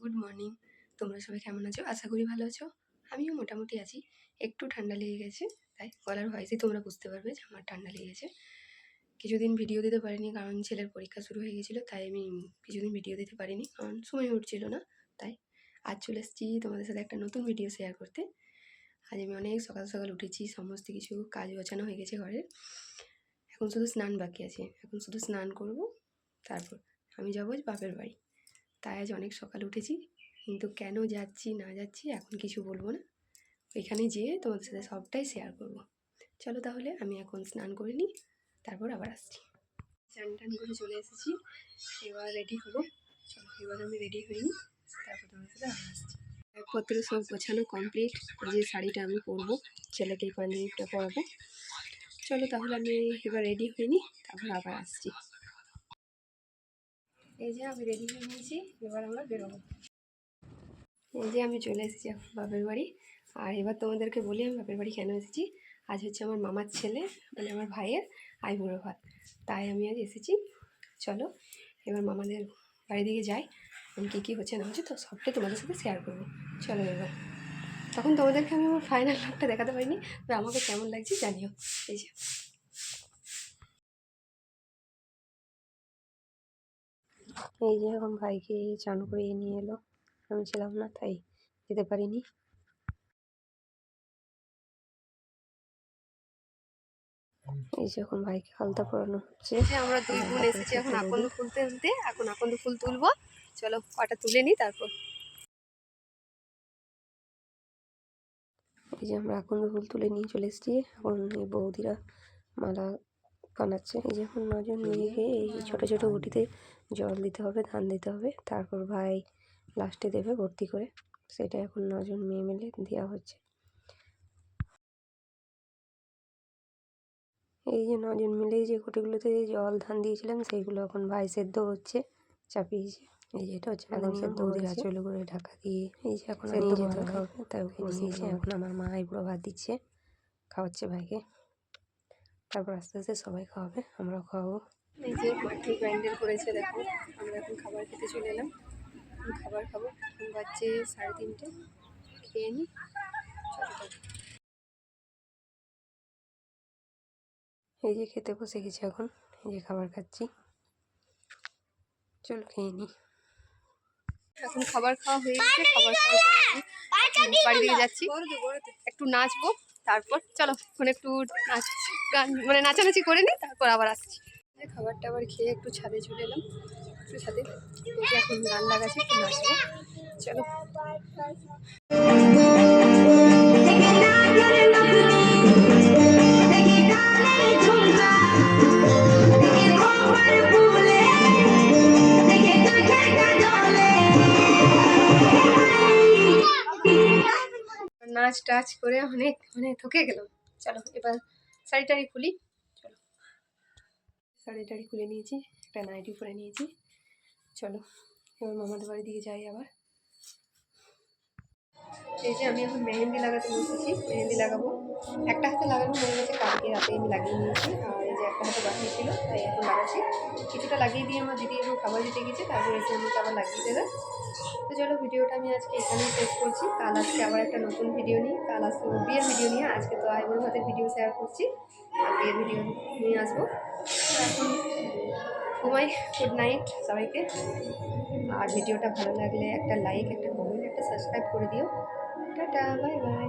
Good morning. তোমরা সবাই কেমন আছো? আশা করি ভালো আছো। আমিও মোটামুটি আছি। একটু ঠান্ডা লেগে গেছে, তাই গলার ভয়েসেই তোমরা বুঝতে পারবে যে আমার ঠান্ডা লেগেছে। কিছুদিন ভিডিও দিতে পারিনি কারণ ছেলের পরীক্ষা শুরু হয়ে গেছিলো, তাই আমি কিছুদিন ভিডিও দিতে পারিনি কারণ সময় উঠছিল না। তাই আজ চলে এসেছি তোমাদের সাথে একটা নতুন ভিডিও শেয়ার করতে। আজ আমি অনেক সকাল সকাল উঠেছি, সমস্ত কিছু কাজ গোছানো হয়ে গেছে ঘরের। এখন শুধু স্নান বাকি আছে, এখন শুধু স্নান করব, তারপর আমি যাবো বাপের বাড়ি। তাই আজ অনেক সকাল উঠেছি, কিন্তু কেন যাচ্ছি না যাচ্ছি এখন কিছু বলবো না, ওইখানে যেয়ে তোমাদের সাথে সবটাই শেয়ার করব। চলো তাহলে আমি এখন স্নান করে নিই, তারপর আবার আসছি। স্নান টান করে চলে এসেছি, এবার রেডি হবো। চলো এবার আমি রেডি হয়ে নিই, তারপর তোমাদের সাথে আবার আসছি। ব্যাগপত্র সব গোছানো কমপ্লিট। যে শাড়িটা আমি পরবো, ছেলেকে এই পাঞ্জাবিটা পরাবো। চলো তাহলে আমি এবার রেডি হয়ে নিই, তারপর আবার আসছি। এই যে আমি রেডি হয়ে নিয়েছি, এবার আমরা বেরোবো। এই যে আমি চলে এসেছি এখন বাপের বাড়ি। আর এবার তোমাদেরকে বলি আমি বাপের বাড়ি কেন এসেছি। আজ হচ্ছে আমার মামার ছেলে, মানে আমার ভাইয়ের আইবুড়ো ভাত, তাই আমি আজ এসেছি। চলো এবার মামাদের বাড়ি দিকে যাই, আমি কী কী হচ্ছে না হচ্ছে তো সবটাই তোমাদের সাথে শেয়ার করবো। চলো এবার, তখন তোমাদেরকে আমি আমার ফাইনাল লুকটা দেখাতে পারিনি, তবে আমাকে কেমন লাগছে জানিও। এই যে এখন ভাইকে চান করিয়ে নিয়ে এলো, আমি ছিলাম না তাই যেতে পারিনি। এই যে এখন ভাইকে আলতা পরানো হচ্ছে। আমরা দুই বোন এসেছি এখন আকন্দ ফুল তুলতে, এখন আকন্দ ফুল তুলবো। চলো কটা তুলে নিই তারপর। এই যে আমরা আকন্দ ফুল তুলে নিয়ে চলে এসেছি, এখন এই বৌদিরা মালা বানাচ্ছে। এই যে এখন 9 জন মেয়েকে এই ছোটো ছোটো গুটিতে জল দিতে হবে, ধান দিতে হবে, তারপর ভাই লাস্টে দেবে ভর্তি করে। সেটা এখন 9 জন মেয়ে মিলে দেওয়া হচ্ছে। এই যে 9 জন মিলে যে ঘটিগুলোতে জল ধান দিয়েছিলাম সেইগুলো এখন ভাই সেদ্ধ হচ্ছে, চাপিয়েছে। এই যে এটা হচ্ছে এখন সেদ্ধ বৌদির আঁচলে করে ঢাকা দিয়ে এই যে এখন নিয়ে যেতে হবে, তাই বসিয়েছে। এখন আমার মা আইবুড়ো ভাত দিচ্ছে, খাওয়াচ্ছে ভাইকে, তারপর আস্তে আস্তে সবাই খাওয়াবে, আমরাও খাওয়াবো। এই যে মাঠে প্যান্ডেল করেছে দেখো, আমরা এখন খাবার খেতে চলে এলাম। খাবার খাবো, এখন বাজছে 3:30, খেয়ে নিই। এই যে খেতে বসে গেছি এখন, এই যে খাবার খাচ্ছি, চলো খেয়ে নিই। এখন খাবার খাওয়া হয়ে গেছে, খাবার খাওয়া বাড়ি দিকে যাচ্ছি, একটু নাচবো, তারপর চলো এখন একটু নাচ গান মানে নাচানাচি করে নিই, তারপর আবার আসছি। খাবারটা আবার খেয়ে একটু ছাদে চলে এলাম, একটু ছাদে এখন গান লাগাচ্ছি, একটু নাচবো। চলো নাচ টাচ করে অনেক থকে গেলাম। চলো এবার শাড়ি টাড়ি খুলি। চলো শাড়ি টাড়ি খুলে নিয়েছি, একটা নাইটি পরে নিয়েছি। চলো এবার মামাদের বাড়ি দিকে যাই আবার। এই যে আমি এখন মেহেন্দি লাগাতে বসেছি, মেহেন্দি লাগাবো। একটা হাতে লাগানো হয়ে গেছে, কালকে রাতে আমি লাগিয়ে নিয়েছি, আর এই যে একটা হাতে বাকি ছিল তাই এখন লাগাচ্ছি। কিছুটা লাগিয়ে দিয়ে আমার দিদি এখন খাবার দিতে গেছে, তারপর এসে আমাকে আবার লাগিয়ে দেবে। তো চলো ভিডিওটা আমি আজকে এখানেই শেষ করছি। কাল আজকে আবার একটা নতুন ভিডিও নিয়ে, কাল আসবো বিয়ের ভিডিও নিয়ে। আজকে তো আইবুড়ো ভাতের ভিডিও শেয়ার করছি, আর বিয়ের ভিডিও নিয়ে আসবো। এখন ঘুমাই, গুড নাইট সবাইকে। আর ভিডিওটা ভালো লাগলে একটা লাইক, একটা কমেন্ট, একটা সাবস্ক্রাইব করে দিও। Tata, bye bye.